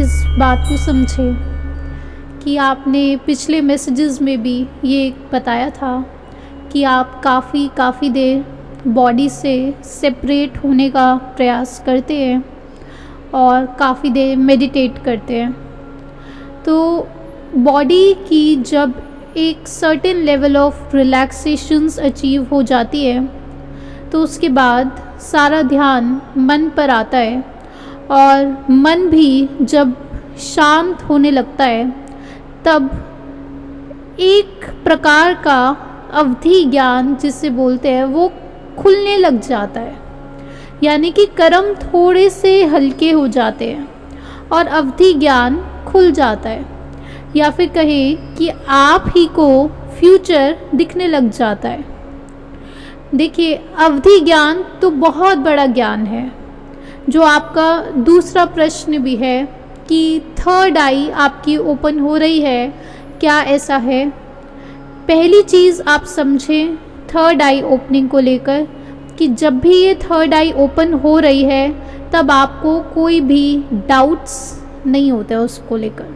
इस बात को समझें कि आपने पिछले मैसेजेस में भी ये बताया था कि आप काफ़ी देर बॉडी से सेपरेट होने का प्रयास करते हैं और काफ़ी देर मेडिटेट करते हैं। तो बॉडी की जब एक certain level of relaxations achieve हो जाती है तो उसके बाद सारा ध्यान मन पर आता है और मन भी जब शांत होने लगता है तब एक प्रकार का अवधि ज्ञान जिसे बोलते हैं वो खुलने लग जाता है, यानी कि कर्म थोड़े से हल्के हो जाते हैं और अवधि ज्ञान खुल जाता है, या फिर कहें कि आप ही को फ्यूचर दिखने लग जाता है। देखिए, अवधि ज्ञान तो बहुत बड़ा ज्ञान है। जो आपका दूसरा प्रश्न भी है कि थर्ड आई आपकी ओपन हो रही है, क्या ऐसा है? पहली चीज़ आप समझें थर्ड आई ओपनिंग को लेकर कि जब भी ये थर्ड आई ओपन हो रही है तब आपको कोई भी डाउट्स नहीं होते उसको लेकर।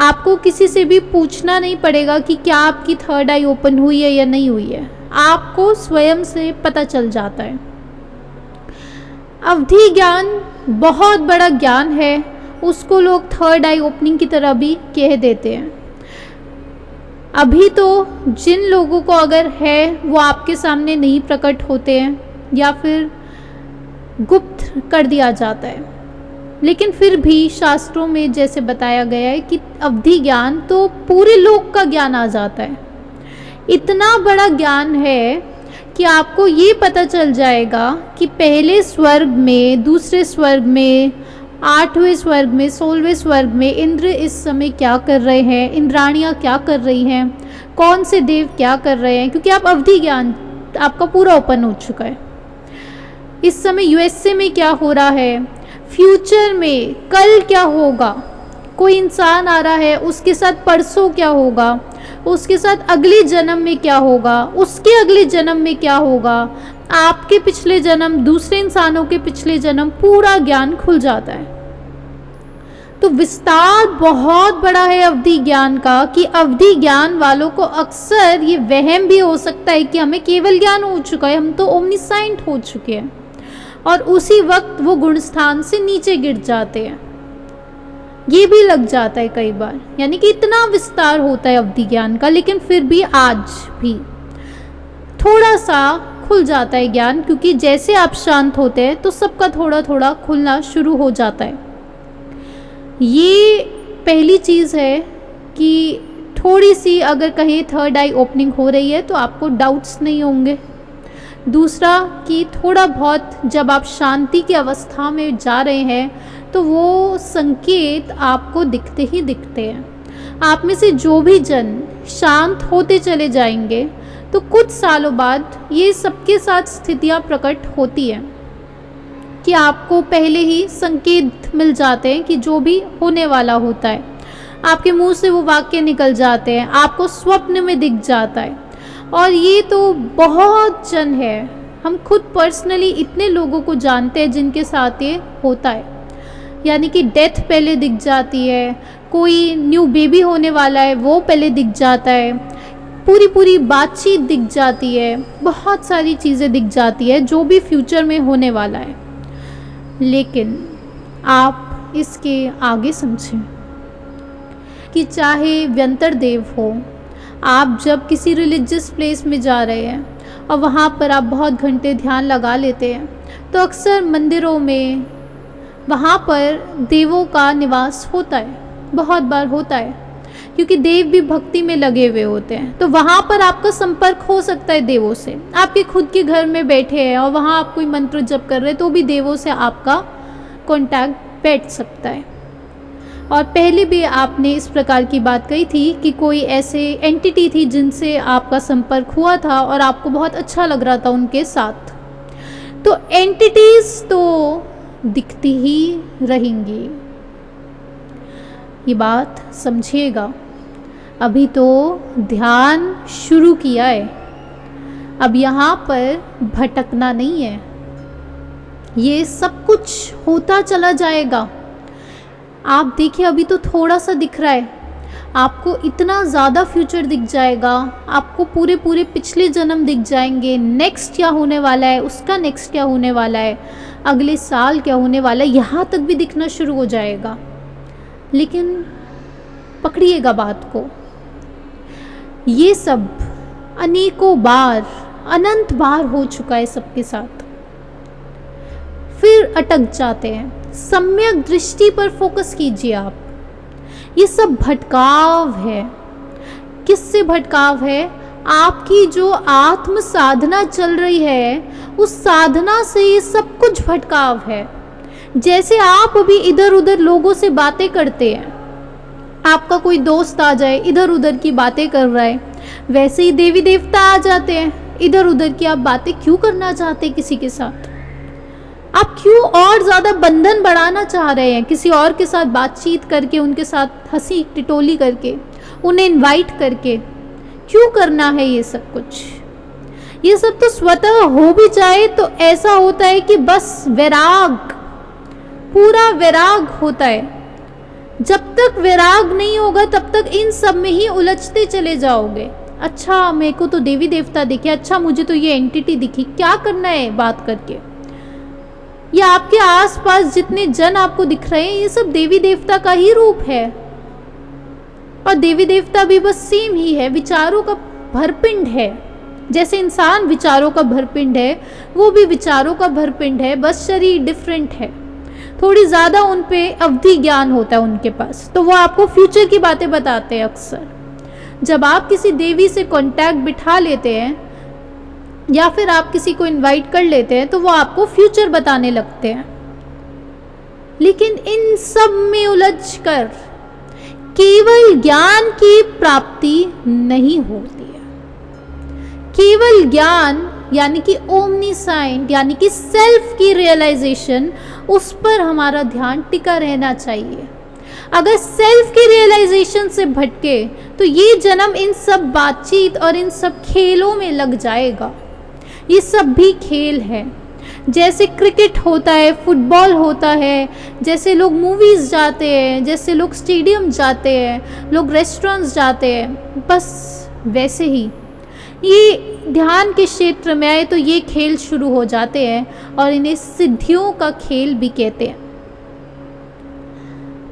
आपको किसी से भी पूछना नहीं पड़ेगा कि क्या आपकी थर्ड आई ओपन हुई है या नहीं हुई है, आपको स्वयं से पता चल जाता है। अवधि ज्ञान बहुत बड़ा ज्ञान है, उसको लोग थर्ड आई ओपनिंग की तरह भी कह देते हैं। अभी तो जिन लोगों को अगर है वो आपके सामने नहीं प्रकट होते हैं या फिर गुप्त कर दिया जाता है, लेकिन फिर भी शास्त्रों में जैसे बताया गया है कि अवधि ज्ञान तो पूरे लोक का ज्ञान आ जाता है। इतना बड़ा ज्ञान है कि आपको ये पता चल जाएगा कि पहले स्वर्ग में, दूसरे स्वर्ग में, 8वें स्वर्ग में, 16वें स्वर्ग में इंद्र इस समय क्या कर रहे हैं, इंद्राणियाँ क्या कर रही हैं, कौन से देव क्या कर रहे हैं, क्योंकि आप अवधि ज्ञान आपका पूरा ओपन हो चुका है। इस समय यूएसए में क्या हो रहा है, फ्यूचर में कल क्या होगा, कोई इंसान आ रहा है उसके साथ परसों क्या होगा, उसके साथ अगले जन्म में क्या होगा, उसके अगले जन्म में क्या होगा, आपके पिछले जन्म, दूसरे इंसानों के पिछले जन्म, पूरा ज्ञान खुल जाता है। तो विस्तार बहुत बड़ा है अवधि ज्ञान का कि अवधि ज्ञान वालों को अक्सर ये वहम भी हो सकता है कि हमें केवल ज्ञान हो चुका है, हम तो ओमनिसाइंट हो चुके हैं, और उसी वक्त वो गुण स्थान से नीचे गिर जाते हैं। ये भी लग जाता है कई बार, यानी कि इतना विस्तार होता है अवधि ज्ञान का, लेकिन फिर भी आज भी थोड़ा सा खुल जाता है ज्ञान, क्योंकि जैसे आप शांत होते हैं तो सबका थोड़ा थोड़ा खुलना शुरू हो जाता है। ये पहली चीज़ है कि थोड़ी सी अगर कहीं थर्ड आई ओपनिंग हो रही है तो आपको डाउट्स नहीं होंगे। दूसरा कि थोड़ा बहुत जब आप शांति की अवस्था में जा रहे हैं तो वो संकेत आपको दिखते ही दिखते हैं। आप में से जो भी जन शांत होते चले जाएंगे तो कुछ सालों बाद ये सबके साथ स्थितियाँ प्रकट होती हैं कि आपको पहले ही संकेत मिल जाते हैं कि जो भी होने वाला होता है, आपके मुंह से वो वाक्य निकल जाते हैं, आपको स्वप्न में दिख जाता है। और ये तो बहुत जन है, हम खुद पर्सनली इतने लोगों को जानते हैं जिनके साथ ये होता है, यानी कि डेथ पहले दिख जाती है, कोई न्यू बेबी होने वाला है वो पहले दिख जाता है, पूरी बातचीत दिख जाती है, बहुत सारी चीज़ें दिख जाती है जो भी फ्यूचर में होने वाला है। लेकिन आप इसके आगे समझें कि चाहे व्यंतर देव हो, आप जब किसी रिलीजियस प्लेस में जा रहे हैं और वहाँ पर आप बहुत घंटे ध्यान लगा लेते हैं तो अक्सर मंदिरों में वहाँ पर देवों का निवास होता है, बहुत बार होता है, क्योंकि देव भी भक्ति में लगे हुए होते हैं। तो वहाँ पर आपका संपर्क हो सकता है देवों से। आपके खुद के घर में बैठे हैं और वहाँ आप कोई मंत्र जप कर रहे हैं तो भी देवों से आपका कांटेक्ट बैठ सकता है। और पहले भी आपने इस प्रकार की बात कही थी कि कोई ऐसे एंटिटी थी जिनसे आपका संपर्क हुआ था और आपको बहुत अच्छा लग रहा था उनके साथ। तो एंटिटीज़ तो दिखती ही रहेंगी, ये बात समझिएगा। अभी तो ध्यान शुरू किया है, अब यहाँ पर भटकना नहीं है, ये सब कुछ होता चला जाएगा। आप देखिए अभी तो थोड़ा सा दिख रहा है, आपको इतना ज़्यादा फ्यूचर दिख जाएगा, आपको पूरे पूरे पिछले जन्म दिख जाएंगे, नेक्स्ट क्या होने वाला है, उसका नेक्स्ट क्या होने वाला है, अगले साल क्या होने वाला है, यहाँ तक भी दिखना शुरू हो जाएगा। लेकिन पकड़िएगा बात को, ये सब अनेकों बार, अनंत बार हो चुका है सबके साथ। फिर अटक जाते हैं। सम्यक दृष्टि पर फोकस कीजिए आप। ये सब भटकाव है। किससे भटकाव है? आपकी जो आत्म साधना चल रही है, उस साधना से ये सब कुछ भटकाव है। जैसे आप अभी इधर उधर लोगों से बातें करते हैं, आपका कोई दोस्त आ जाए इधर उधर की बातें कर रहा है, वैसे ही देवी देवता आ जाते हैं। इधर उधर की आप बातें क्यों करना चाहते किसी के साथ? आप क्यों और ज़्यादा बंधन बढ़ाना चाह रहे हैं? किसी और के साथ बातचीत करके, उनके साथ हंसी टिटोली करके, उन्हें इनवाइट करके क्यों करना है ये सब कुछ? ये सब तो स्वतः हो भी जाए तो ऐसा होता है कि बस वैराग, पूरा वैराग होता है। जब तक वैराग नहीं होगा तब तक इन सब में ही उलझते चले जाओगे। अच्छा मेरे को तो देवी देवता दिखे, अच्छा मुझे तो ये एंटिटी दिखी, क्या करना है बात करके? ये आपके आसपास जितने जन आपको दिख रहे हैं, ये सब देवी देवता का ही रूप है। और देवी देवता भी बस सेम ही है, विचारों का भरपिंड है। जैसे इंसान विचारों का भरपिंड है, वो भी विचारों का भरपिंड है, बस शरीर डिफरेंट है। थोड़ी ज़्यादा उन पे अवधि ज्ञान होता है उनके पास, तो वो आपको फ्यूचर की बातें बताते हैं अक्सर। जब आप किसी देवी से कांटेक्ट बिठा लेते हैं या फिर आप किसी को इनवाइट कर लेते हैं, तो वो आपको फ्यूचर बताने लगते हैं। लेकिन इन सब में उलझकर केवल ज्ञान की प्राप्ति नहीं होती है। केवल ज्ञान यानी कि ओमनीसाइंट, यानी कि सेल्फ की रियलाइजेशन, उस पर हमारा ध्यान टिका रहना चाहिए। अगर सेल्फ की रियलाइजेशन से भटके तो ये जन्म इन सब बातचीत और इन सब खेलों में लग जाएगा। ये सब भी खेल है। जैसे क्रिकेट होता है, फुटबॉल होता है, जैसे लोग मूवीज़ जाते हैं, जैसे लोग स्टेडियम जाते हैं, लोग रेस्टोरेंट्स जाते हैं, बस वैसे ही ये ध्यान के क्षेत्र में आए तो ये खेल शुरू हो जाते हैं और इन्हें सिद्धियों का खेल भी कहते हैं।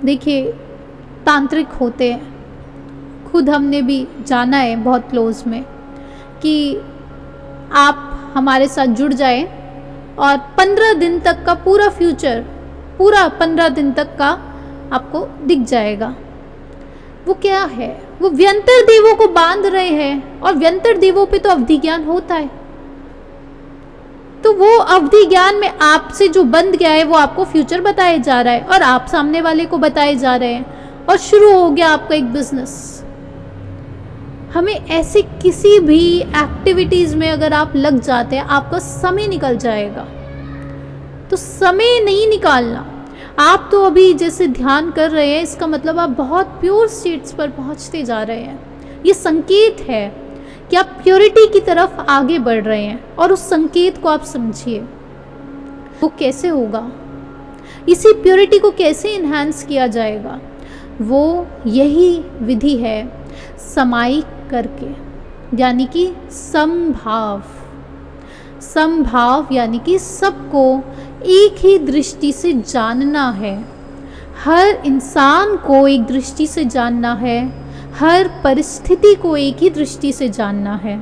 देखिए तांत्रिक होते हैं, खुद हमने भी जाना है बहुत क्लोज में, कि आप हमारे साथ जुड़ जाए और 15 दिन तक का पूरा फ्यूचर, पूरा 15 दिन तक का आपको दिख जाएगा। वो क्या है? वो व्यंतर देवों को बांध रहे हैं, और व्यंतर देवों पे तो अवधि ज्ञान होता है। तो वो अवधि ज्ञान में आपसे जो बंध गया है वो आपको फ्यूचर बताया जा रहा है, और आप सामने वाले को बताए जा रहे हैं, और शुरू हो गया आपका एक बिजनेस। हमें ऐसे किसी भी एक्टिविटीज़ में अगर आप लग जाते हैं, आपका समय निकल जाएगा। तो समय नहीं निकालना। आप तो अभी जैसे ध्यान कर रहे हैं, इसका मतलब आप बहुत प्योर स्टेट्स पर पहुंचते जा रहे हैं। ये संकेत है कि आप प्योरिटी की तरफ आगे बढ़ रहे हैं, और उस संकेत को आप समझिए। वो कैसे होगा? इसी प्योरिटी को कैसे इन्हांस किया जाएगा? वो यही विधि है, समायिक करके, यानी कि समभाव। समभाव यानी कि सबको एक ही दृष्टि से जानना है। हर इंसान को एक दृष्टि से जानना है, हर परिस्थिति को एक ही दृष्टि से जानना है।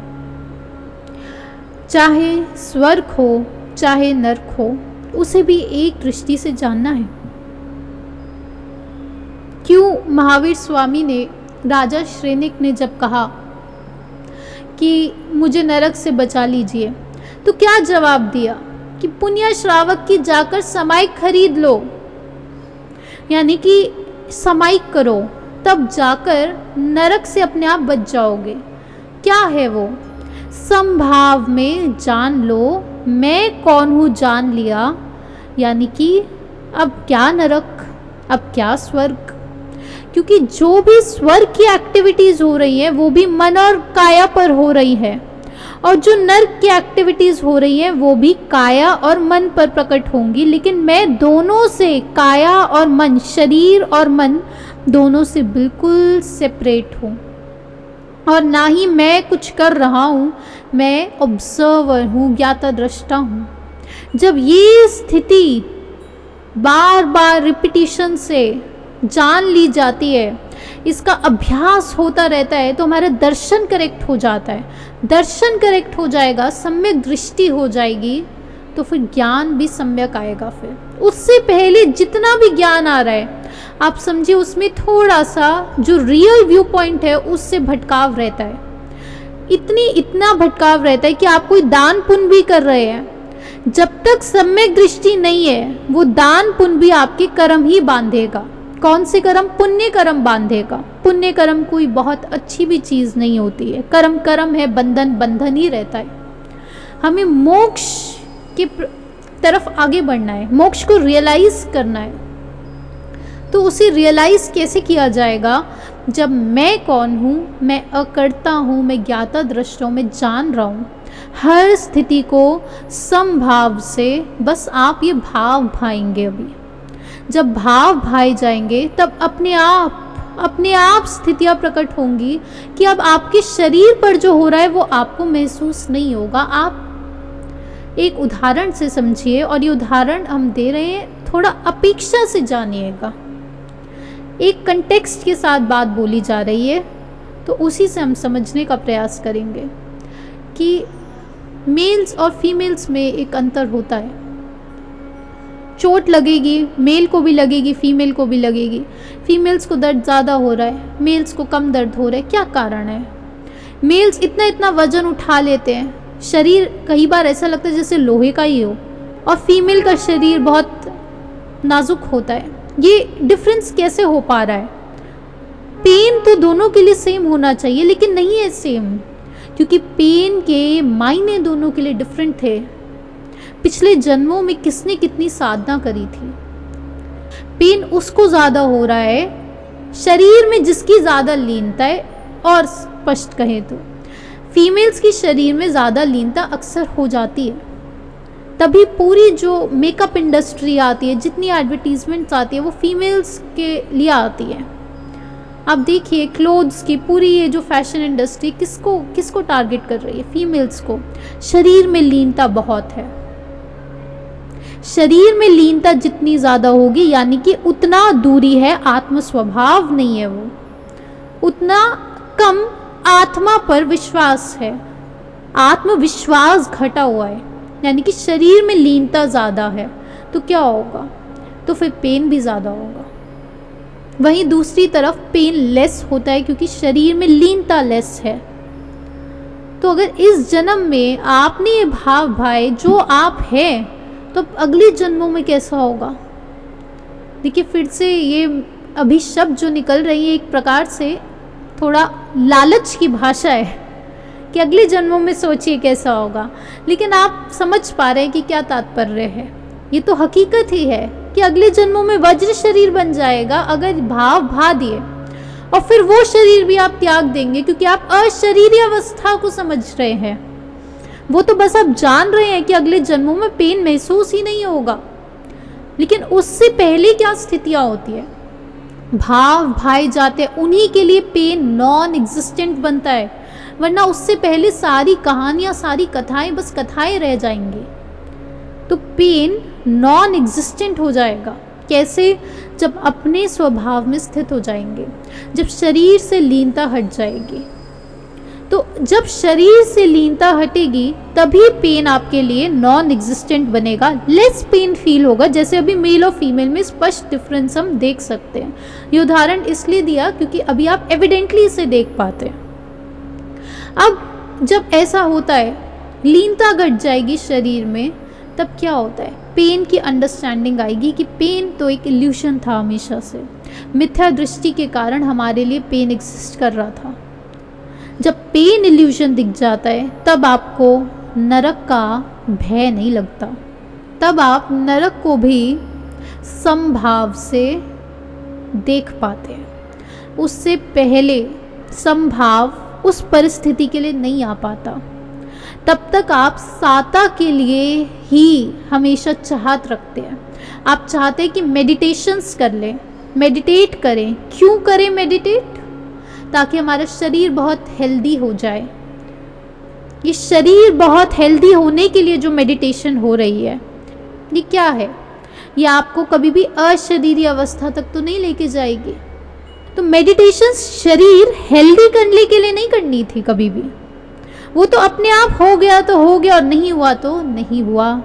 चाहे स्वर्ग हो चाहे नरक हो, उसे भी एक दृष्टि से जानना है। क्यों महावीर स्वामी ने, राजा श्रेनिक ने जब कहा कि मुझे नरक से बचा लीजिए, तो क्या जवाब दिया कि पुण्य श्रावक की जाकर समायिक खरीद लो, यानी कि समायिक करो, तब जाकर नरक से अपने आप बच जाओगे। क्या है वो? समभाव में जान लो, मैं कौन हूँ जान लिया, यानी कि अब क्या नरक, अब क्या स्वर्ग। क्योंकि जो भी स्वर्ग की एक्टिविटीज़ हो रही हैं वो भी मन और काया पर हो रही है, और जो नर्क की एक्टिविटीज़ हो रही हैं वो भी काया और मन पर प्रकट होंगी, लेकिन मैं दोनों से, काया और मन, शरीर और मन दोनों से बिल्कुल सेपरेट हूँ। और ना ही मैं कुछ कर रहा हूँ, मैं ऑब्जर्वर हूँ, ज्ञाता दृष्टा हूँ। जब ये स्थिति बार बार रिपीटिशन से जान ली जाती है, इसका अभ्यास होता रहता है, तो हमारा दर्शन करेक्ट हो जाता है। दर्शन करेक्ट हो जाएगा, सम्यक दृष्टि हो जाएगी, तो फिर ज्ञान भी सम्यक आएगा। फिर उससे पहले जितना भी ज्ञान आ रहा है, आप समझिए उसमें थोड़ा सा जो रियल व्यू पॉइंट है उससे भटकाव रहता है। इतना भटकाव रहता है कि आप कोई दान पुण्य भी कर रहे हैं, जब तक सम्यक दृष्टि नहीं है, वो दान पुण्य भी आपके कर्म ही बांधेगा। कौन से कर्म? पुण्य कर्म बांधेगा। पुण्य कर्म कोई बहुत अच्छी भी चीज़ नहीं होती है। कर्म कर्म है, बंधन बंधन ही रहता है। हमें मोक्ष की तरफ आगे बढ़ना है, मोक्ष को रियलाइज करना है। तो उसे रियलाइज कैसे किया जाएगा? जब मैं कौन हूँ, मैं अकर्ता हूँ, मैं ज्ञाता दृष्टा हूँ, मैं जान रहा हूँ हर स्थिति को समभाव से। बस आप ये भाव भाएंगे। अभी जब भाव भाए जाएंगे तब अपने आप स्थितियाँ प्रकट होंगी कि अब आपके शरीर पर जो हो रहा है वो आपको महसूस नहीं होगा। आप एक उदाहरण से समझिए, और ये उदाहरण हम दे रहे हैं, थोड़ा अपेक्षा से जानिएगा। एक कंटेक्स्ट के साथ बात बोली जा रही है, तो उसी से हम समझने का प्रयास करेंगे कि मेल्स और फीमेल्स में एक अंतर होता है। चोट लगेगी, मेल को भी लगेगी, फीमेल को भी लगेगी। फीमेल्स को दर्द ज़्यादा हो रहा है, मेल्स को कम दर्द हो रहा है। क्या कारण है? मेल्स इतना वजन उठा लेते हैं, शरीर कई बार ऐसा लगता है जैसे लोहे का ही हो, और फीमेल का शरीर बहुत नाजुक होता है। ये डिफरेंस कैसे हो पा रहा है? पेन तो दोनों के लिए सेम होना चाहिए, लेकिन नहीं है सेम, क्योंकि पेन के मायने दोनों के लिए डिफरेंट थे। पिछले जन्मों में किसने कितनी साधना करी थी, पेन उसको ज़्यादा हो रहा है शरीर में जिसकी ज़्यादा लीनता है। और स्पष्ट कहें तो फीमेल्स की शरीर में ज़्यादा लीनता अक्सर हो जाती है। तभी पूरी जो मेकअप इंडस्ट्री आती है, जितनी एडवर्टीजमेंट्स आती है, वो फीमेल्स के लिए आती है। आप देखिए क्लोथ्स की पूरी ये जो फैशन इंडस्ट्री किसको टारगेट कर रही है? फीमेल्स को। शरीर में लीनता बहुत है। शरीर में लीनता जितनी ज़्यादा होगी, यानी कि उतना दूरी है, आत्म स्वभाव नहीं है वो, उतना कम आत्मा पर विश्वास है, आत्मविश्वास घटा हुआ है, यानी कि शरीर में लीनता ज़्यादा है। तो क्या होगा? तो फिर पेन भी ज़्यादा होगा। वहीं दूसरी तरफ पेन लेस होता है, क्योंकि शरीर में लीनता लेस है। तो अगर इस जन्म में आपने ये भाव भाए जो आप हैं, तो अगले जन्मों में कैसा होगा? देखिए, फिर से ये अभी शब्द जो निकल रही है एक प्रकार से थोड़ा लालच की भाषा है कि अगले जन्मों में सोचिए कैसा होगा, लेकिन आप समझ पा रहे हैं कि क्या तात्पर्य है। ये तो हकीकत ही है कि अगले जन्मों में वज्र शरीर बन जाएगा अगर भाव भा दिए, और फिर वो शरीर भी आप त्याग देंगे, क्योंकि आप अशरीरी अवस्था को समझ रहे हैं। वो तो बस आप जान रहे हैं कि अगले जन्मों में पेन महसूस ही नहीं होगा, लेकिन उससे पहले क्या स्थितियां होती है? भाव भाए जाते हैं, उन्हीं के लिए पेन नॉन एग्जिस्टेंट बनता है, वरना उससे पहले सारी कहानियां, सारी कथाएं बस कथाएं रह जाएंगी। तो पेन नॉन एग्जिस्टेंट हो जाएगा। कैसे? जब अपने स्वभाव में स्थित हो जाएंगे, जब शरीर से लीनता हट जाएगी। तो जब शरीर से लीनता हटेगी तभी पेन आपके लिए नॉन एग्जिस्टेंट बनेगा, लेस पेन फील होगा। जैसे अभी मेल और फीमेल में स्पष्ट डिफरेंस हम देख सकते हैं। ये उदाहरण इसलिए दिया क्योंकि अभी आप एविडेंटली इसे देख पाते हैं। अब जब ऐसा होता है, लीनता घट जाएगी शरीर में, तब क्या होता है? पेन की अंडरस्टैंडिंग आएगी कि पेन तो एक इल्यूशन था, हमेशा से मिथ्या दृष्टि के कारण हमारे लिए पेन एग्जिस्ट कर रहा था। जब पेन इल्यूशन दिख जाता है तब आपको नरक का भय नहीं लगता, तब आप नरक को भी समभाव से देख पाते हैं। उससे पहले समभाव उस परिस्थिति के लिए नहीं आ पाता। तब तक आप साता के लिए ही हमेशा चाहत रखते हैं। आप चाहते हैं कि मेडिटेशंस कर लें, मेडिटेट करें। क्यों करें मेडिटेट? ताकि हमारा शरीर बहुत हेल्दी हो जाए। ये शरीर बहुत हेल्दी होने के लिए जो मेडिटेशन हो रही है, ये क्या है? ये आपको कभी भी अशरीरी अवस्था तक तो नहीं लेके जाएगी। तो मेडिटेशन शरीर हेल्दी करने के लिए नहीं करनी थी कभी भी। वो तो अपने आप हो गया तो हो गया, और नहीं हुआ तो नहीं हुआ।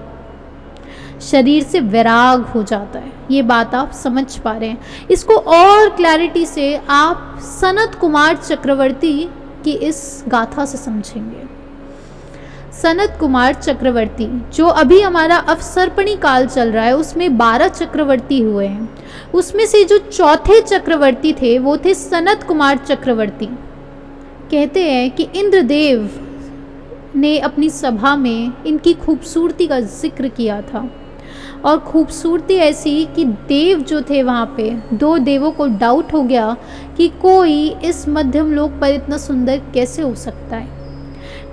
शरीर से वैराग हो जाता है। ये बात आप समझ पा रहे हैं। इसको और क्लैरिटी से आप सनत कुमार चक्रवर्ती की इस गाथा से समझेंगे। सनत कुमार चक्रवर्ती, जो अभी हमारा अवसर्पणी काल चल रहा है, उसमें 12 चक्रवर्ती हुए हैं। उसमें से जो चौथे चक्रवर्ती थे वो थे सनत कुमार चक्रवर्ती। कहते हैं कि इंद्रदेव ने अपनी सभा में इनकी खूबसूरती का जिक्र किया था, और खूबसूरती ऐसी कि देव जो थे वहाँ पे, 2 देवों को डाउट हो गया कि कोई इस मध्यम लोक पर इतना सुंदर कैसे हो सकता है।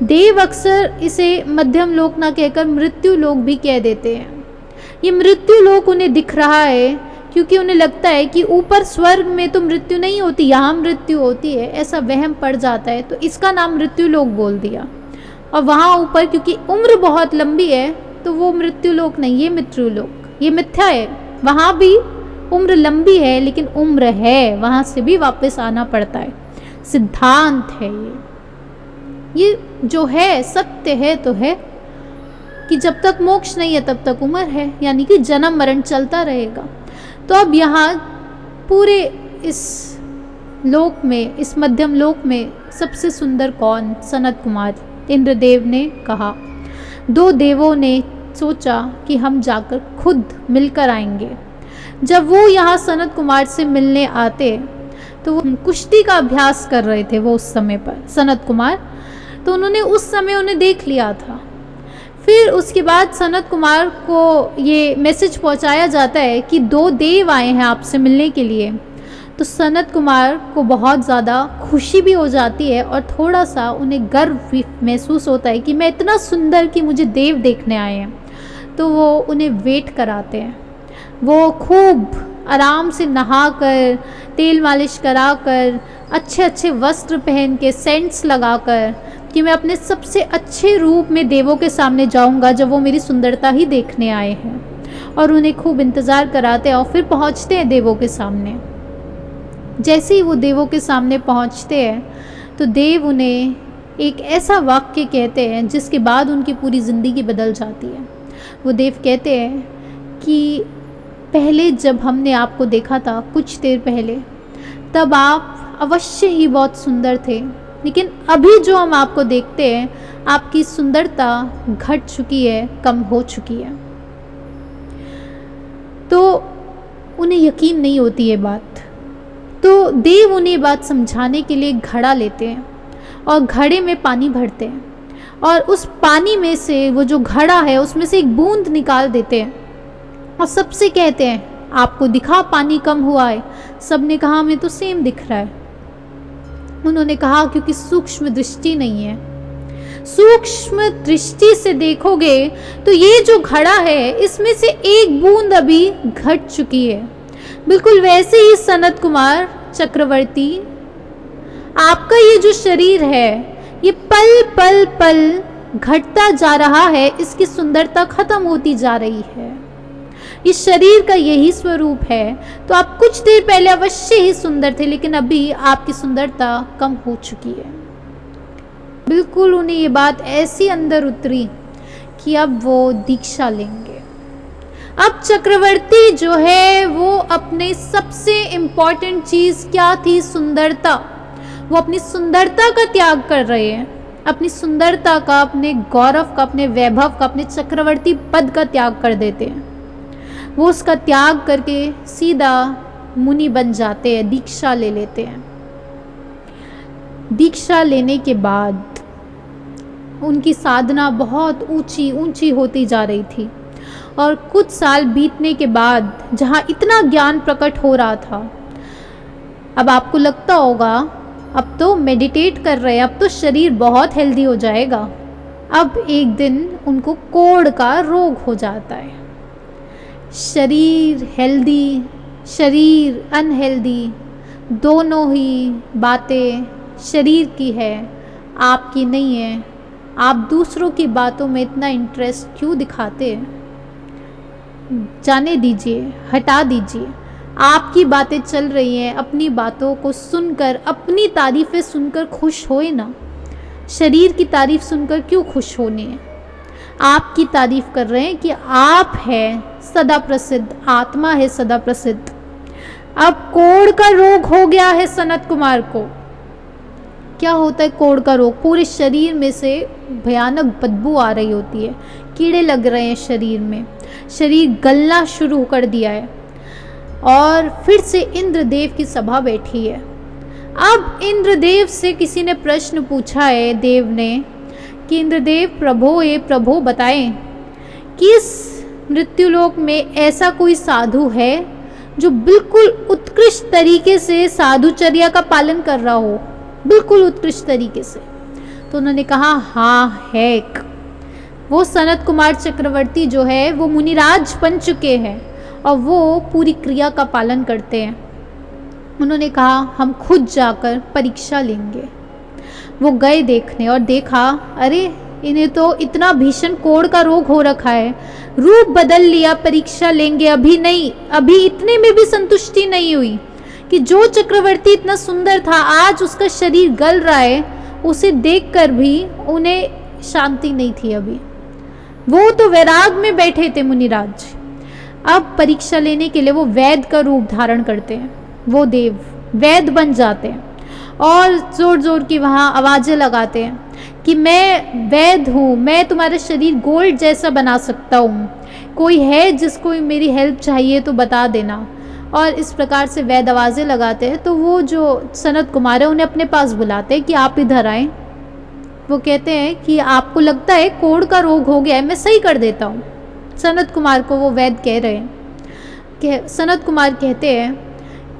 देव अक्सर इसे मध्यम लोक ना कहकर मृत्यु लोक भी कह देते हैं। ये मृत्यु लोक उन्हें दिख रहा है क्योंकि उन्हें लगता है कि ऊपर स्वर्ग में तो मृत्यु नहीं होती, यहाँ मृत्यु होती है, ऐसा वहम पड़ जाता है, तो इसका नाम मृत्यु लोक बोल दिया। और वहाँ ऊपर क्योंकि उम्र बहुत लंबी है तो वो मृत्यु लोक नहीं, ये मृत्यु लोक, ये मिथ्या है। वहाँ भी उम्र लंबी है लेकिन उम्र है, वहाँ से भी वापस आना पड़ता है। सिद्धांत है ये जो है सत्य है तो है कि जब तक मोक्ष नहीं है तब तक उम्र है, यानी कि जन्म मरण चलता रहेगा। तो अब यहाँ पूरे इस लोक में, इस मध्यम लोक में सबसे सुंदर कौन? सनत कुमार। इंद्रदेव ने कहा। 2 देवों ने सोचा कि हम जाकर खुद मिलकर आएंगे। जब वो यहाँ सनत कुमार से मिलने आते तो वो कुश्ती का अभ्यास कर रहे थे वो उस समय पर, सनत कुमार। तो उन्होंने उस समय उन्हें देख लिया था। फिर उसके बाद सनत कुमार को ये मैसेज पहुंचाया जाता है कि 2 देव आए हैं आपसे मिलने के लिए। तो सनत कुमार को बहुत ज़्यादा खुशी भी हो जाती है और थोड़ा सा उन्हें गर्व भी महसूस होता है कि मैं इतना सुंदर कि मुझे देव देखने आए हैं। तो वो उन्हें वेट कराते हैं। वो खूब आराम से नहाकर, तेल मालिश कराकर, अच्छे अच्छे वस्त्र पहन के, सेंट्स लगाकर कि मैं अपने सबसे अच्छे रूप में देवों के सामने जाऊंगा जब वो मेरी सुंदरता ही देखने आए हैं। और उन्हें खूब इंतज़ार कराते हैं और फिर पहुंचते हैं देवों के सामने। जैसे ही वो देवों के सामने पहुंचते हैं तो देव उन्हें एक ऐसा वाक्य कहते हैं जिसके बाद उनकी पूरी ज़िंदगी बदल जाती है। वो देव कहते हैं कि पहले जब हमने आपको देखा था कुछ देर पहले, तब आप अवश्य ही बहुत सुंदर थे, लेकिन अभी जो हम आपको देखते हैं आपकी सुंदरता घट चुकी है, कम हो चुकी है। तो उन्हें यकीन नहीं होती ये बात। तो देव उन्हें बात समझाने के लिए घड़ा लेते हैं और घड़े में पानी भरते हैं, और उस पानी में से वो जो घड़ा है उसमें से एक बूंद निकाल देते हैं और सबसे कहते हैं आपको दिखा पानी कम हुआ है? सबने कहा हमें तो सेम दिख रहा है। उन्होंने कहा क्योंकि सूक्ष्म दृष्टि नहीं है। सूक्ष्म दृष्टि से देखोगे तो ये जो घड़ा है इसमें से एक बूंद अभी घट चुकी है। बिल्कुल वैसे ही सनत कुमार चक्रवर्ती, आपका ये जो शरीर है ये पल पल पल घटता जा रहा है, इसकी सुंदरता खत्म होती जा रही है। इस शरीर का यही स्वरूप है। तो आप कुछ देर पहले अवश्य ही सुंदर थे, लेकिन अभी आपकी सुंदरता कम हो चुकी है। बिल्कुल उन्हें ये बात ऐसी अंदर उतरी कि अब वो दीक्षा लेंगे। अब चक्रवर्ती जो है वो अपने सबसे इम्पॉर्टेंट चीज़ क्या थी? सुंदरता। वो अपनी सुंदरता का त्याग कर रहे हैं, अपनी सुंदरता का, अपने गौरव का, अपने वैभव का, अपने चक्रवर्ती पद का त्याग कर देते हैं। वो उसका त्याग करके सीधा मुनि बन जाते हैं, दीक्षा ले लेते हैं। दीक्षा लेने के बाद उनकी साधना बहुत ऊंची ऊंची होती जा रही थी, और कुछ साल बीतने के बाद जहाँ इतना ज्ञान प्रकट हो रहा था, अब आपको लगता होगा अब तो मेडिटेट कर रहे हैं, अब तो शरीर बहुत हेल्दी हो जाएगा, अब एक दिन उनको कोढ़ का रोग हो जाता है। शरीर हेल्दी, शरीर अनहेल्दी, दोनों ही बातें शरीर की है, आपकी नहीं है। आप दूसरों की बातों में इतना इंटरेस्ट क्यों दिखाते हैं? जाने दीजिए, हटा दीजिए। आपकी बातें चल रही हैं, अपनी बातों को सुनकर, अपनी तारीफ़ें सुनकर खुश होए ना। शरीर की तारीफ़ सुनकर क्यों खुश होने हैं? आपकी तारीफ़ कर रहे हैं कि आप हैं सदा प्रसिद्ध, आत्मा है सदा प्रसिद्ध। अब कोढ़ का रोग हो गया है सनत कुमार को। क्या होता है कोढ़ का रोग? पूरे शरीर में से भयानक बदबू आ रही होती है, कीड़े लग रहे हैं शरीर में, शरीर गलना शुरू कर दिया है। और फिर से इंद्रदेव की सभा बैठी है। अब इंद्रदेव से किसी ने प्रश्न पूछा है, देव ने, कि इंद्रदेव प्रभो बताएं कि इस मृत्युलोक में ऐसा कोई साधु है जो बिल्कुल उत्कृष्ट तरीके से साधुचर्या का पालन कर रहा हो, बिल्कुल उत्कृष्ट तरीके से। तो उन्होंने कहा हाँ है एक। वो सनत कुमार चक्रवर्ती जो है वो मुनिराज बन चुके हैं और वो पूरी क्रिया का पालन करते हैं। उन्होंने कहा हम खुद जाकर परीक्षा लेंगे। वो गए देखने और देखा, अरे इन्हें तो इतना भीषण कोढ़ का रोग हो रखा है। रूप बदल लिया, परीक्षा लेंगे, अभी नहीं। अभी इतने में भी संतुष्टि नहीं हुई कि जो चक्रवर्ती इतना सुंदर था आज उसका शरीर गल रहा है, उसे देखकर भी उन्हें शांति नहीं थी। अभी वो तो वैराग में बैठे थे मुनिराज। अब परीक्षा लेने के लिए वो वैद्य का रूप धारण करते हैं। वो देव वैद्य बन जाते हैं और जोर जोर की वहाँ आवाज़ें लगाते हैं कि मैं वैद्य हूँ, मैं तुम्हारा शरीर गोल्ड जैसा बना सकता हूँ, कोई है जिसको मेरी हेल्प चाहिए तो बता देना। और इस प्रकार से वैद्य आवाज़ें लगाते हैं। तो वो जो सनत कुमार है उन्हें अपने पास बुलाते हैं कि आप इधर आएँ। वो कहते हैं कि आपको लगता है कोढ़ का रोग हो गया है, मैं सही कर देता हूँ। सनत कुमार को वो वैद्य कह रहे हैं कि सनत कुमार कहते हैं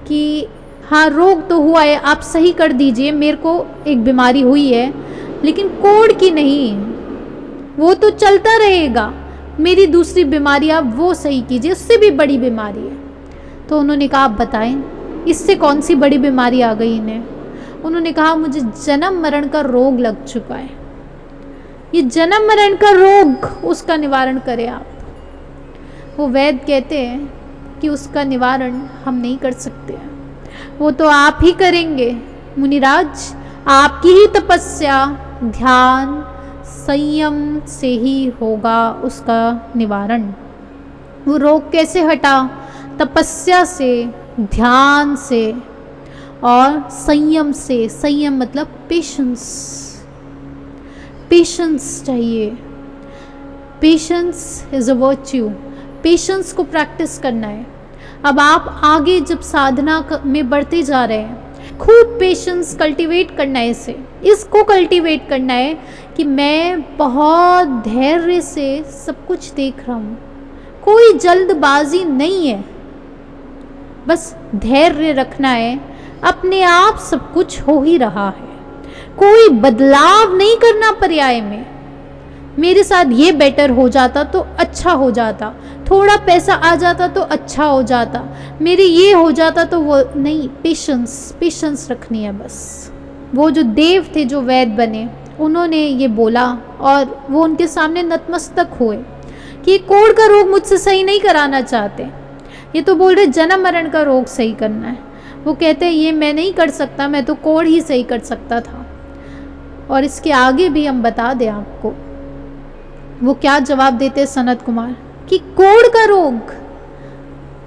कि हाँ रोग तो हुआ है, आप सही कर दीजिए, मेरे को एक बीमारी हुई है लेकिन कोढ़ की नहीं, वो तो चलता रहेगा। मेरी दूसरी बीमारी आप वो सही कीजिए, उससे भी बड़ी बीमारी है। तो उन्होंने कहा आप बताएं इससे कौन सी बड़ी बीमारी आ गई इन्हें? उन्होंने कहा मुझे जन्म मरण का रोग लग चुका है, ये जन्म मरण का रोग, उसका निवारण करें आप। वो वैद्य कहते हैं कि उसका निवारण हम नहीं कर सकते हैं, वो तो आप ही करेंगे मुनिराज। आपकी ही तपस्या, ध्यान, संयम से ही होगा उसका निवारण। वो रोग कैसे हटा? तपस्या से, ध्यान से और संयम से। संयम मतलब पेशेंस, पेशेंस चाहिए। Patience is a virtue. Patience को प्रैक्टिस करना है। अब आप आगे जब साधना में बढ़ते जा रहे हैं, खूब पेशेंस कल्टीवेट करना है। इसको कल्टीवेट करना है कि मैं बहुत धैर्य से सब कुछ देख रहा हूँ, कोई जल्दबाजी नहीं है, बस धैर्य रखना है। अपने आप सब कुछ हो ही रहा है, कोई बदलाव नहीं करना पर्याय में। मेरे साथ ये बेटर हो जाता तो अच्छा हो जाता, थोड़ा पैसा आ जाता तो अच्छा हो जाता, मेरे ये हो जाता तो वो नहीं। पेशेंस, पेशेंस रखनी है बस। वो जो देव थे जो वैद्य बने, उन्होंने ये बोला और वो उनके सामने नतमस्तक हुए कि ये कोढ़ का रोग मुझसे सही नहीं कराना चाहते, ये तो बोल रहे जन्म मरण का रोग सही करना है। वो कहते हैं ये मैं नहीं कर सकता, मैं तो कोढ़ ही सही कर सकता था। और इसके आगे भी हम बता दें आपको वो क्या जवाब देते हैं सनत कुमार कि कोढ़ का रोग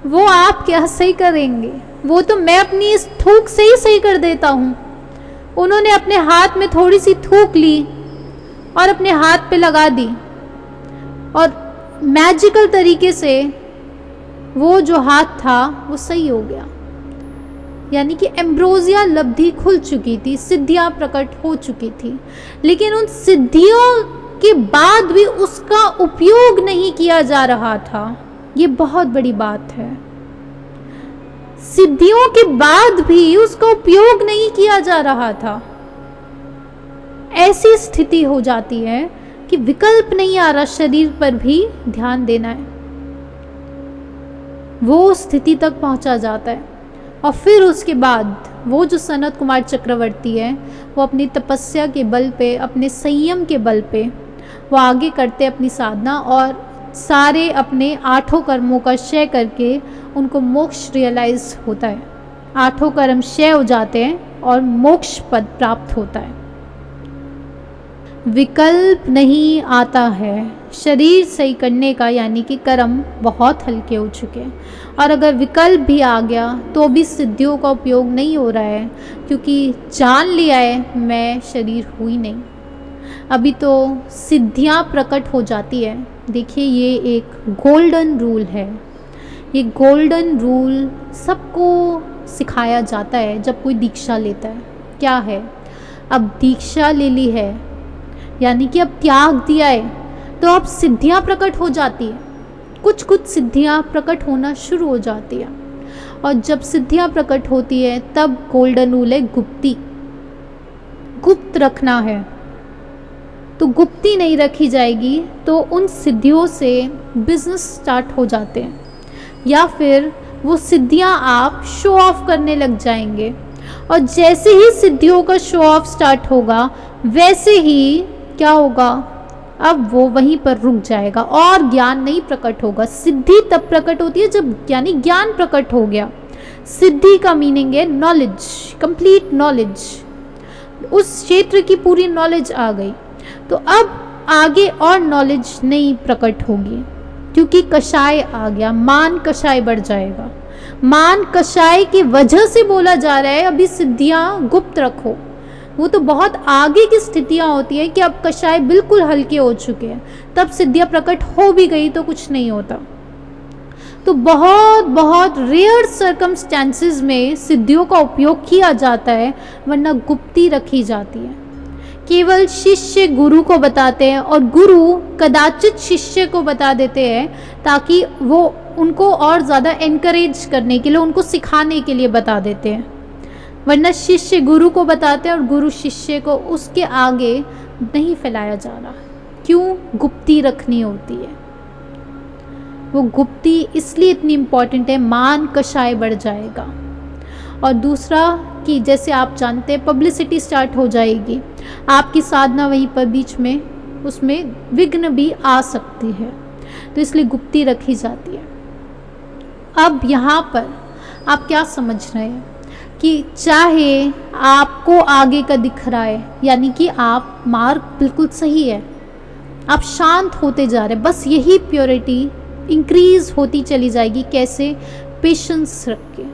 वो आप क्या सही करेंगे, वो तो मैं अपनी इस थूक से ही सही कर देता हूँ। उन्होंने अपने हाथ में थोड़ी सी थूक ली और अपने हाथ पे लगा दी और मैजिकल तरीके से वो जो हाथ था वो सही हो गया। यानी कि एम्ब्रोसिया लब्धि खुल चुकी थी, सिद्धियां प्रकट हो चुकी थी, लेकिन उन सिद्धियों के बाद भी उसका उपयोग नहीं किया जा रहा था। ये बहुत बड़ी बात है। सिद्धियों के बाद भी उसका उपयोग नहीं किया जा रहा था। ऐसी स्थिति हो जाती है कि विकल्प नहीं आ रहा, शरीर पर भी ध्यान देना है, वो स्थिति तक पहुंचा जाता है। और फिर उसके बाद वो जो सनत कुमार चक्रवर्ती है, वो अपनी तपस्या के बल पे, अपने संयम के बल पे वो आगे करते अपनी साधना, और सारे अपने 8 कर्मों का क्षय करके उनको मोक्ष रियलाइज होता है। 8 कर्म क्षय हो जाते हैं और मोक्ष पद प्राप्त होता है। विकल्प नहीं आता है शरीर सही करने का, यानी कि कर्म बहुत हल्के हो चुके हैं। और अगर विकल्प भी आ गया तो भी सिद्धियों का उपयोग नहीं हो रहा है, क्योंकि जान लिया है मैं शरीर हुई नहीं। अभी तो सिद्धियां प्रकट हो जाती है। देखिए, ये एक गोल्डन रूल है। ये गोल्डन रूल सबको सिखाया जाता है जब कोई दीक्षा लेता है। क्या है? अब दीक्षा ले ली है, यानी कि अब त्याग दिया है, तो अब सिद्धियां प्रकट हो जाती है। कुछ कुछ सिद्धियां प्रकट होना शुरू हो जाती है, और जब सिद्धियां प्रकट होती है तब गोल्डन रूल है गुप्ती। गुप्त रखना है, तो गुप्ती नहीं रखी जाएगी तो उन सिद्धियों से बिजनेस स्टार्ट हो जाते हैं, या फिर वो सिद्धियां आप शो ऑफ करने लग जाएंगे। और जैसे ही सिद्धियों का शो ऑफ स्टार्ट होगा, वैसे ही क्या होगा, अब वो वहीं पर रुक जाएगा और ज्ञान नहीं प्रकट होगा। सिद्धि तब प्रकट होती है जब यानी ज्ञान प्रकट हो गया। सिद्धि का मीनिंग है नॉलेज, कंप्लीट नॉलेज, उस क्षेत्र की पूरी नॉलेज आ गई। तो अब आगे और नॉलेज नहीं प्रकट होगी, क्योंकि कषाय आ गया, मान कषाय बढ़ जाएगा। मान कषाय की वजह से बोला जा रहा है अभी सिद्धियां गुप्त रखो। वो तो बहुत आगे की स्थितियां होती है कि अब कषाय बिल्कुल हल्के हो चुके हैं, तब सिद्धियां प्रकट हो भी गई तो कुछ नहीं होता। तो बहुत बहुत रेयर सर्कमस्टेंसेस में सिद्धियों का उपयोग किया जाता है, वरना गुप्ती रखी जाती है। केवल शिष्य गुरु को बताते हैं, और गुरु कदाचित शिष्य को बता देते हैं ताकि वो उनको और ज़्यादा एनकरेज करने के लिए, उनको सिखाने के लिए बता देते हैं। वरना शिष्य गुरु को बताते हैं और गुरु शिष्य को उसके आगे नहीं फैलाया जा रहा। क्यों? गुप्ती रखनी होती है। वो गुप्ती इसलिए इतनी इम्पॉर्टेंट है, मान कषाय बढ़ जाएगा। और दूसरा कि जैसे आप जानते हैं पब्लिसिटी स्टार्ट हो जाएगी, आपकी साधना वहीं पर बीच में उसमें विघ्न भी आ सकती है, तो इसलिए गुप्ती रखी जाती है। अब यहाँ पर आप क्या समझ रहे हैं कि चाहे आपको आगे का दिख रहा है, यानी कि आप मार्ग बिल्कुल सही है, आप शांत होते जा रहे हैं, बस यही प्योरिटी इंक्रीज होती चली जाएगी। कैसे? पेशेंस रख के।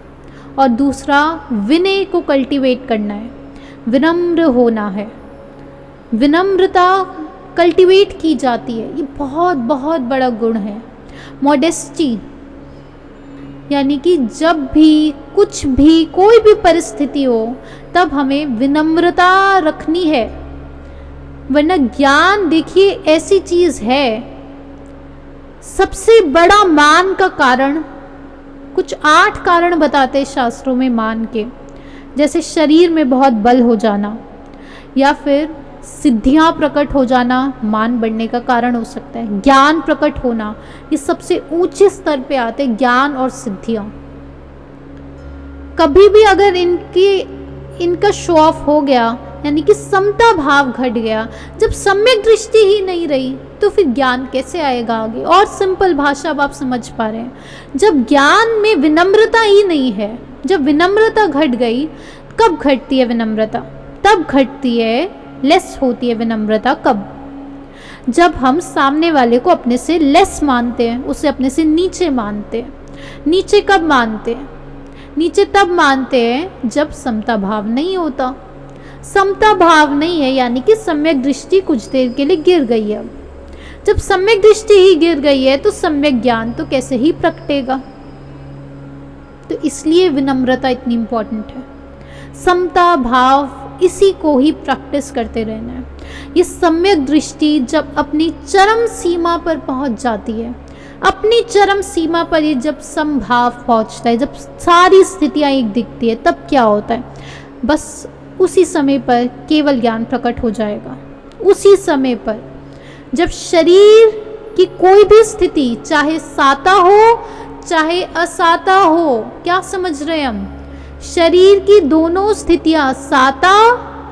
और दूसरा, विनय को कल्टीवेट करना है, विनम्र होना है। विनम्रता कल्टीवेट की जाती है, ये बहुत बहुत बड़ा गुण है। मॉडेस्टी, यानी कि जब भी कुछ भी कोई भी परिस्थिति हो तब हमें विनम्रता रखनी है, वरना ज्ञान देखिए ऐसी चीज़ है, सबसे बड़ा मान का कारण, कुछ 8 कारण बताते शास्त्रों में मान के, जैसे शरीर में बहुत बल हो जाना, या फिर सिद्धियां प्रकट हो जाना मान बढ़ने का कारण हो सकता है। ज्ञान प्रकट होना, ये सबसे ऊंचे स्तर पे आते हैं ज्ञान और सिद्धियां। कभी भी अगर इनका शो ऑफ हो गया, यानी कि समता भाव घट गया, जब सम्यक दृष्टि ही नहीं रही तो फिर ज्ञान कैसे आएगा आगे। और सिंपल भाषा अब आप समझ पा रहे हैं, जब ज्ञान में विनम्रता ही नहीं है, जब विनम्रता घट गई, कब घटती है विनम्रता? तब घटती है, लेस होती है विनम्रता। कब? जब हम सामने वाले को अपने से लेस मानते हैं, उसे अपने से नीचे मानते हैं। नीचे कब मानते हैं? नीचे तब मानते हैं जब समता भाव नहीं होता। समता भाव नहीं है, यानी कि सम्यक दृष्टि कुछ देर के लिए गिर गई है। अब जब सम्यक दृष्टि ही गिर गई है तो सम्यक ज्ञान तो कैसे ही प्रकटेगा। तो इसलिए विनम्रता इतनी इंपॉर्टेंट है। समता भाव, इसी को ही प्रैक्टिस करते रहना है। ये सम्यक दृष्टि जब अपनी चरम सीमा पर पहुंच जाती है, अपनी चरम सीमा पर ये जब समभाव पहुंचता है, जब सारी स्थितियां एक दिखती है, तब क्या होता है? बस उसी समय पर केवल ज्ञान प्रकट हो जाएगा। उसी समय पर जब शरीर की कोई भी स्थिति, चाहे साता हो चाहे असाता हो, क्या समझ रहे हैं हम, शरीर की दोनों स्थितियां, साता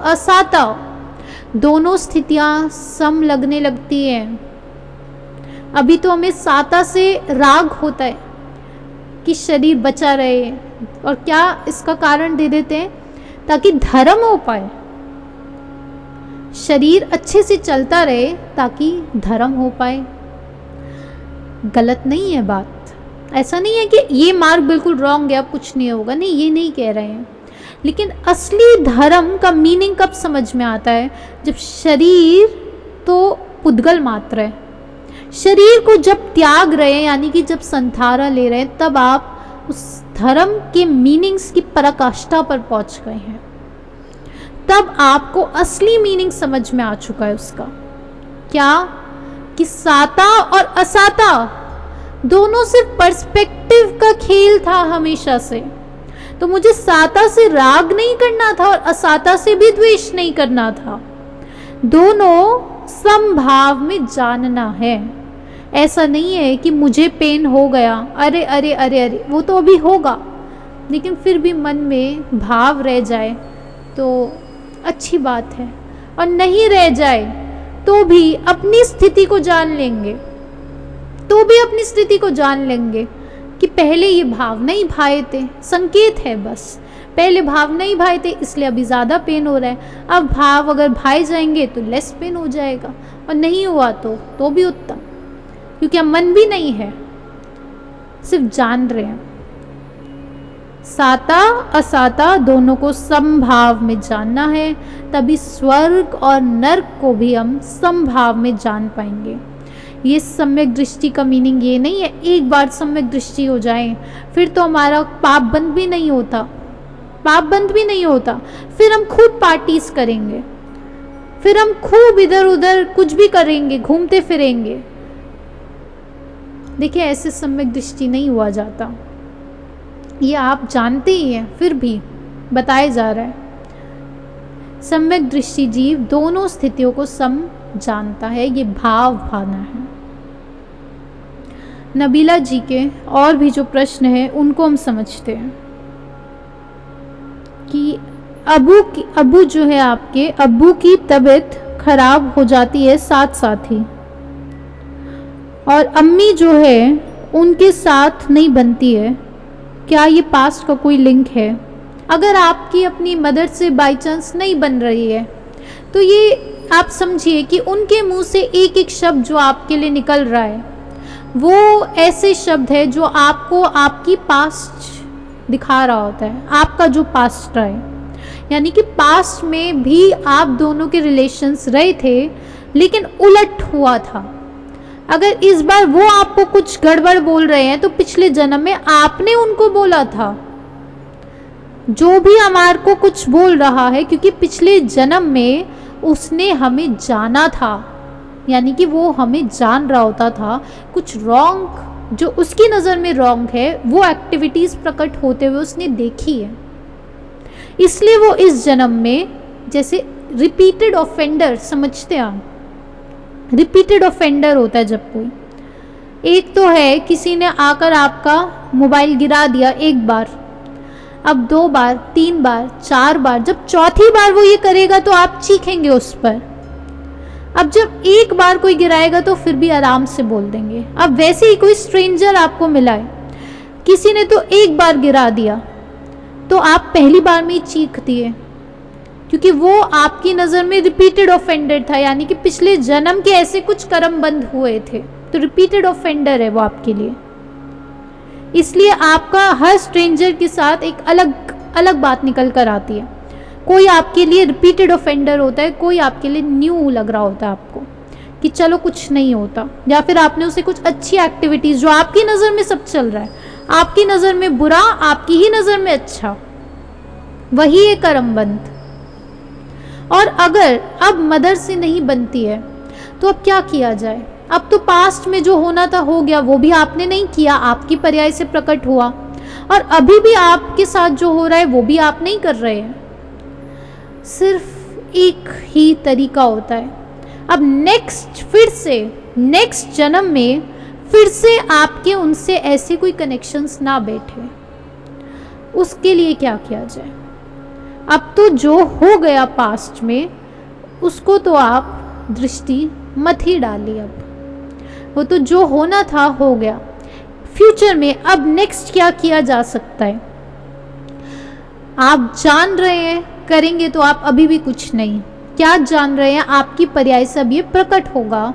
असाता, दोनों स्थितियां सम लगने लगती हैं। अभी तो हमें साता से राग होता है कि शरीर बचा रहे, और क्या इसका कारण दे देते हैं, ताकि धर्म हो पाए, शरीर अच्छे से चलता रहे ताकि धर्म हो पाए। गलत नहीं है बात, ऐसा नहीं है कि ये मार्ग बिल्कुल रॉन्ग है, अब कुछ नहीं होगा, नहीं, ये नहीं कह रहे हैं। लेकिन असली धर्म का मीनिंग कब समझ में आता है, जब शरीर तो पुद्गल मात्र है, शरीर को जब त्याग रहे हैं, यानी कि जब संथारा ले रहे हैं, तब आप उस धर्म के मीनिंग्स की पराकाष्ठा पर पहुंच गए हैं, तब आपको असली मीनिंग समझ में आ चुका है उसका। क्या कि साता और असाता दोनों सिर्फ पर्सपेक्टिव का खेल था हमेशा से। तो मुझे साता से राग नहीं करना था और असाता से भी द्वेष नहीं करना था, दोनों समभाव में जानना है। ऐसा नहीं है कि मुझे पेन हो गया, अरे अरे अरे अरे, वो तो अभी होगा, लेकिन फिर भी मन में भाव रह जाए तो अच्छी बात है, और नहीं रह जाए तो भी अपनी स्थिति को जान लेंगे, कि पहले ये भाव नहीं भाए थे, संकेत है बस, पहले भाव नहीं भाए थे इसलिए अभी ज़्यादा पेन हो रहा है, अब भाव अगर भाए जाएंगे तो लेस पेन हो जाएगा, और नहीं हुआ तो भी उत्तम, क्योंकि अब मन भी नहीं है, सिर्फ जान रहे हैं। साता असाता दोनों को समभाव में जानना है, तभी स्वर्ग और नर्क को भी हम समभाव में जान पाएंगे। ये सम्यक दृष्टि का मीनिंग ये नहीं है एक बार सम्यक दृष्टि हो जाए फिर तो हमारा पाप बंद भी नहीं होता, फिर हम खूब पार्टीज करेंगे, फिर हम खूब इधर उधर कुछ भी करेंगे, घूमते फिरेंगे। देखिए, ऐसे सम्यक दृष्टि नहीं हुआ जाता, ये आप जानते ही हैं, फिर भी बताया जा रहा है। सम्यक दृष्टि जीव दोनों स्थितियों को सम जानता है, ये भाव भावना है। नबीला जी के और भी जो प्रश्न है उनको हम समझते हैं कि अबू जो है, आपके अबू की तबीयत खराब हो जाती है साथ साथ ही, और अम्मी जो है उनके साथ नहीं बनती है, क्या ये पास्ट का कोई लिंक है? अगर आपकी अपनी मदर से बाई चांस नहीं बन रही है तो ये आप समझिए कि उनके मुंह से एक एक शब्द जो आपके लिए निकल रहा है वो ऐसे शब्द है जो आपको आपकी पास्ट दिखा रहा होता है, आपका जो पास्ट रहा है, यानी कि पास्ट में भी आप दोनों के रिलेशंस रहे थे लेकिन उलट हुआ था। अगर इस बार वो आपको कुछ गड़बड़ बोल रहे हैं तो पिछले जन्म में आपने उनको बोला था। जो भी हमारे को कुछ बोल रहा है क्योंकि पिछले जन्म में उसने हमें जाना था, यानी कि वो हमें जान रहा होता था। कुछ रॉन्ग जो उसकी नज़र में रॉन्ग है वो एक्टिविटीज़ प्रकट होते हुए उसने देखी है, इसलिए वो इस जन्म में, जैसे रिपीटेड ऑफेंडर समझते हैं आप, रिपीटेड ऑफेंडर होता है जब कोई, एक तो है किसी ने आकर आपका मोबाइल गिरा दिया एक बार, अब 2 बार 3 बार 4 बार, जब चौथी बार वो ये करेगा तो आप चीखेंगे उस पर। अब जब एक बार कोई गिराएगा तो फिर भी आराम से बोल देंगे। अब वैसे ही कोई स्ट्रेंजर आपको मिला है, किसी ने तो एक बार गिरा दिया तो आप पहली बार में ही चीख दिए, क्योंकि वो आपकी नज़र में रिपीटेड ऑफेंडर था, यानी कि पिछले जन्म के ऐसे कुछ कर्म बंद हुए थे, तो रिपीटेड ऑफेंडर है वो आपके लिए। इसलिए आपका हर स्ट्रेंजर के साथ एक अलग बात निकल कर आती है। कोई आपके लिए रिपीटेड ऑफेंडर होता है, कोई आपके लिए न्यू लग रहा होता है आपको कि चलो कुछ नहीं होता, या फिर आपने उसे कुछ अच्छी एक्टिविटीज़ जो आपकी नज़र में सब चल रहा है, आपकी नज़र में बुरा, आपकी ही नज़र में अच्छा, वही है कर्मबंध। और अगर अब मदर से नहीं बनती है तो अब क्या किया जाए? अब तो पास्ट में जो होना था हो गया, वो भी आपने नहीं किया, आपकी पर्याय से प्रकट हुआ, और अभी भी आपके साथ जो हो रहा है वो भी आप नहीं कर रहे हैं। सिर्फ एक ही तरीका होता है, अब नेक्स्ट जन्म में फिर से आपके उनसे ऐसे कोई कनेक्शंस ना बैठे, उसके लिए क्या किया जाए? अब तो जो हो गया पास्ट में उसको तो आप दृष्टि मत ही डालिए, अब वो तो जो होना था हो गया। फ्यूचर में अब नेक्स्ट क्या किया जा सकता है? आप जान रहे हैं, करेंगे तो आप अभी भी कुछ नहीं। क्या जान रहे हैं? आपकी पर्याय से अब ये प्रकट होगा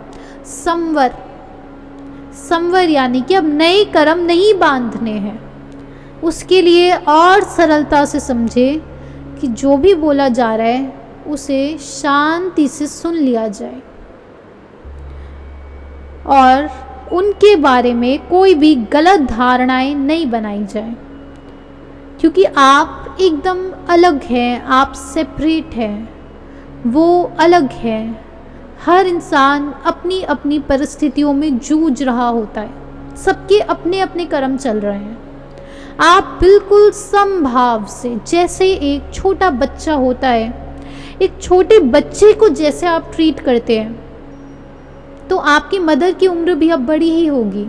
संवर, यानी कि अब नए कर्म नहीं बांधने हैं। उसके लिए और सरलता से समझे कि जो भी बोला जा रहा है उसे शांति से सुन लिया जाए और उनके बारे में कोई भी गलत धारणाएं नहीं बनाई जाए, क्योंकि आप एकदम अलग हैं, आप सेपरेट हैं, वो अलग है। हर इंसान अपनी अपनी परिस्थितियों में जूझ रहा होता है, सबके अपने अपने कर्म चल रहे हैं। आप बिल्कुल समभाव से, जैसे एक छोटा बच्चा होता है, एक छोटे बच्चे को जैसे आप ट्रीट करते हैं, तो आपकी मदर की उम्र भी अब बड़ी ही होगी।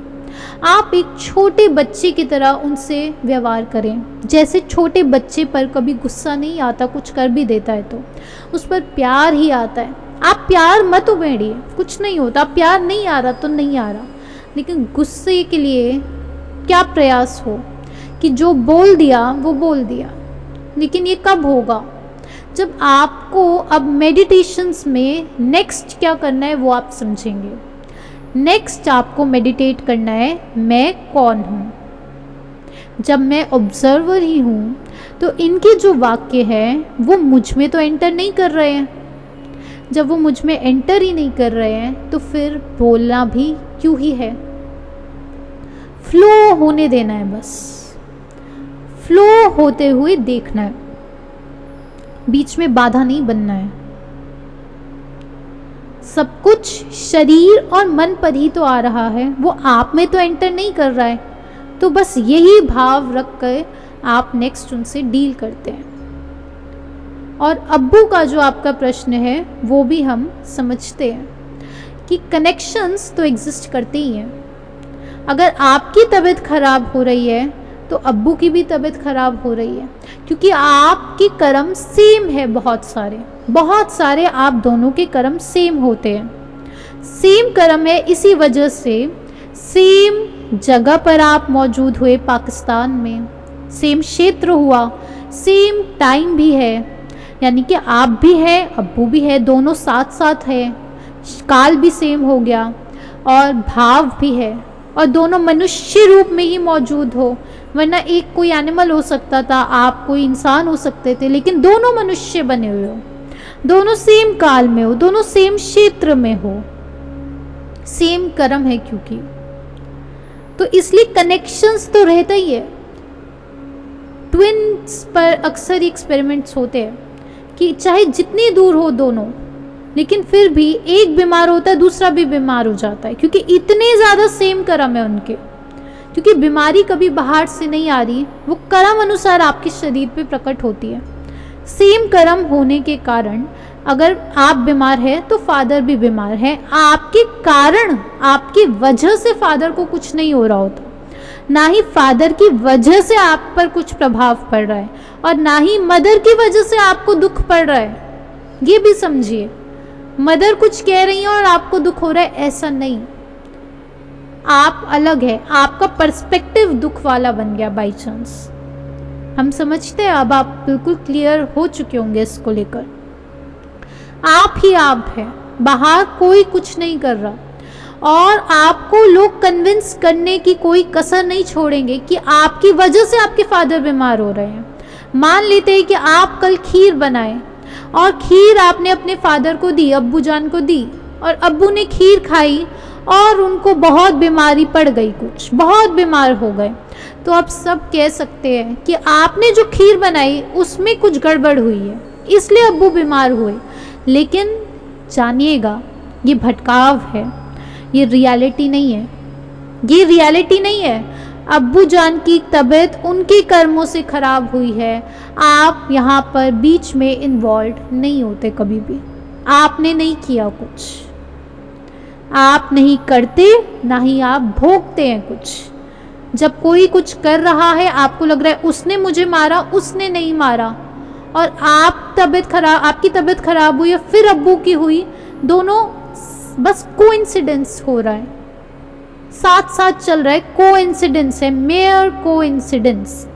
आप एक छोटे बच्चे की तरह उनसे व्यवहार करें। जैसे छोटे बच्चे पर कभी गुस्सा नहीं आता, कुछ कर भी देता है तो उस पर प्यार ही आता है। आप प्यार मत उबेड़िए, कुछ नहीं होता। प्यार नहीं आ रहा तो नहीं आ रहा, लेकिन गुस्से के लिए क्या प्रयास हो कि जो बोल दिया वो बोल दिया। लेकिन ये कब होगा? जब आपको अब मेडिटेशंस में नेक्स्ट क्या करना है वो आप समझेंगे। नेक्स्ट आपको मेडिटेट करना है, मैं कौन हूँ। जब मैं ऑब्जर्वर ही हूँ तो इनके जो वाक्य हैं वो मुझ में तो एंटर नहीं कर रहे हैं। जब वो मुझ में एंटर ही नहीं कर रहे हैं तो फिर बोलना भी क्यों ही है? फ्लो होने देना है, बस फ्लो होते हुए देखना है, बीच में बाधा नहीं बनना है। सब कुछ शरीर और मन पर ही तो आ रहा है, वो आप में तो एंटर नहीं कर रहा है। तो बस यही भाव रख कर आप नेक्स्ट उनसे डील करते हैं। और अब्बू का जो आपका प्रश्न है वो भी हम समझते हैं कि कनेक्शंस तो एग्जिस्ट करते ही हैं। अगर आपकी तबीयत खराब हो रही है तो अब्बू की भी तबीयत खराब हो रही है, क्योंकि आपकी कर्म सेम है। बहुत सारे आप दोनों के कर्म सेम होते हैं, सेम कर्म है। इसी वजह से सेम जगह पर आप मौजूद हुए, पाकिस्तान में सेम क्षेत्र हुआ, सेम टाइम भी है, यानी कि आप भी है, अब्बू भी है, दोनों साथ साथ है। काल भी सेम हो गया और भाव भी है, और दोनों मनुष्य रूप में ही मौजूद हो। वरना एक कोई एनिमल हो सकता था, आप कोई इंसान हो सकते थे, लेकिन दोनों मनुष्य बने हुए हो, दोनों सेम काल में हो, दोनों सेम क्षेत्र में हो, सेम कर्म है। क्योंकि तो इसलिए कनेक्शंस तो रहता ही है। ट्विन्स पर अक्सर एक्सपेरिमेंट्स होते हैं कि चाहे जितनी दूर हो दोनों, लेकिन फिर भी एक बीमार होता है, दूसरा भी बीमार हो जाता है, क्योंकि इतने ज़्यादा सेम कर्म है उनके। क्योंकि बीमारी कभी बाहर से नहीं आ रही, वो कर्म अनुसार आपके शरीर पे प्रकट होती है। सेम कर्म होने के कारण अगर आप बीमार हैं तो फादर भी बीमार है। आपके कारण, आपकी वजह से फादर को कुछ नहीं हो रहा होता, ना ही फादर की वजह से आप पर कुछ प्रभाव पड़ रहा है, और ना ही मदर की वजह से आपको दुख पड़ रहा है। ये भी समझिए, मदर कुछ कह रही है और आपको दुख हो रहा है, ऐसा नहीं। आप अलग है, आपका पर्सपेक्टिव दुख वाला बन गया बाई चांस। हम समझते हैं, अब आप बिल्कुल क्लियर हो चुके होंगे इसको लेकर। आप ही आप हैं, बाहर कोई कुछ नहीं कर रहा, और आपको लोग कन्विंस करने की कोई कसर नहीं छोड़ेंगे कि आपकी वजह से आपके फादर बीमार हो रहे हैं। मान लेते हैं कि आप कल खीर बनाए और खीर आपने अपने फादर को दी, अब्बू जान को दी, और अब्बू ने खीर खाई और उनको बहुत बीमारी पड़ गई, कुछ बहुत बीमार हो गए। तो आप सब कह सकते हैं कि आपने जो खीर बनाई उसमें कुछ गड़बड़ हुई है, इसलिए अब्बू बीमार हुए। लेकिन जानिएगा, ये भटकाव है, ये रियलिटी नहीं है, ये रियलिटी नहीं है। अब्बू जान की तबीयत उनके कर्मों से खराब हुई है, आप यहाँ पर बीच में इन्वॉल्व नहीं होते कभी भी, आपने नहीं किया कुछ। आप नहीं करते, ना ही आप भोगते हैं कुछ। जब कोई कुछ कर रहा है, आपको लग रहा है उसने मुझे मारा, उसने नहीं मारा, और आपकी तबीयत खराब हुई या फिर अब्बू की हुई, दोनों बस कोइंसिडेंस हो रहा है, साथ साथ चल रहा है, कोइंसिडेंस है, मेयर कोइंसिडेंस।